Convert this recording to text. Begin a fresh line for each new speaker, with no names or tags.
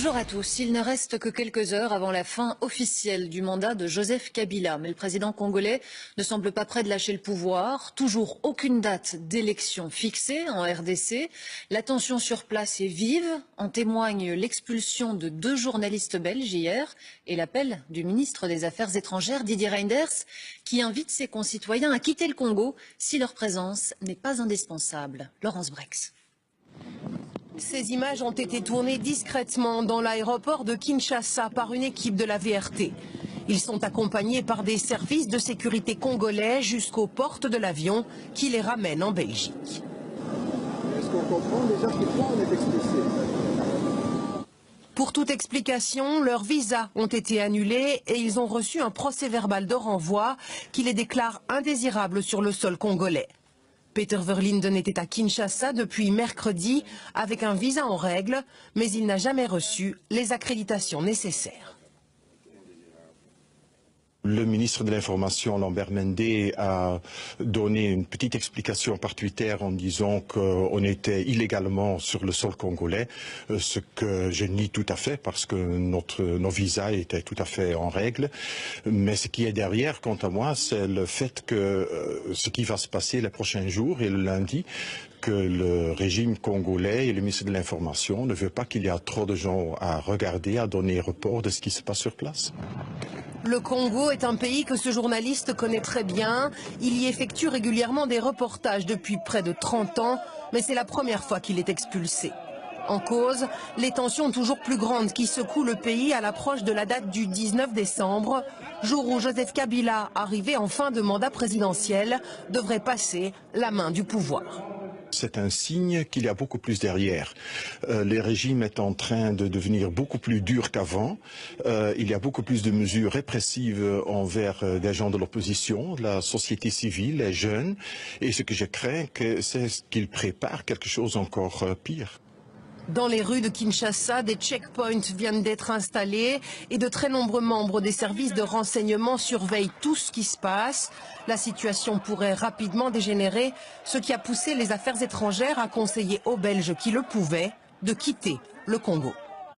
Bonjour à tous. Il ne reste que quelques heures avant la fin officielle du mandat de Joseph Kabila. Mais le président congolais ne semble pas prêt de lâcher le pouvoir. Toujours aucune date d'élection fixée en RDC. La tension sur place est vive. En témoigne l'expulsion de 2 journalistes belges hier et l'appel du ministre des Affaires étrangères, Didier Reynders, qui invite ses concitoyens à quitter le Congo si leur présence n'est pas indispensable. Laurence Brex.
Ces images ont été tournées discrètement dans l'aéroport de Kinshasa par une équipe de la VRT. Ils sont accompagnés par des services de sécurité congolais jusqu'aux portes de l'avion qui les ramènent en Belgique.
Est-ce qu'on comprend déjà pourquoi on est expulsé?
Pour toute explication, leurs visas ont été annulés et ils ont reçu un procès-verbal de renvoi qui les déclare indésirables sur le sol congolais. Peter Verlinden était à Kinshasa depuis mercredi avec un visa en règle, mais il n'a jamais reçu les accréditations nécessaires.
Le ministre de l'Information, Lambert Mende, a donné une petite explication par Twitter en disant qu'on était illégalement sur le sol congolais, ce que je nie tout à fait parce que nos visas étaient tout à fait en règle. Mais ce qui est derrière, quant à moi, c'est le fait que ce qui va se passer les prochains jours et le lundi, que le régime congolais et le ministre de l'Information ne veut pas qu'il y ait trop de gens à regarder, à donner rapport de ce qui se passe sur place.
Le Congo est un pays que ce journaliste connaît très bien. Il y effectue régulièrement des reportages depuis près de 30 ans, mais c'est la première fois qu'il est expulsé. En cause, les tensions toujours plus grandes qui secouent le pays à l'approche de la date du 19 décembre, jour où Joseph Kabila, arrivé en fin de mandat présidentiel, devrait passer la main du pouvoir.
C'est un signe qu'il y a beaucoup plus derrière. Le régime est en train de devenir beaucoup plus dur qu'avant. Il y a beaucoup plus de mesures répressives envers des gens de l'opposition, de la société civile, les jeunes. Et ce que je crains, c'est qu'il prépare quelque chose encore pire.
Dans les rues de Kinshasa, des checkpoints viennent d'être installés et de très nombreux membres des services de renseignement surveillent tout ce qui se passe. La situation pourrait rapidement dégénérer, ce qui a poussé les affaires étrangères à conseiller aux Belges qui le pouvaient de quitter le Congo.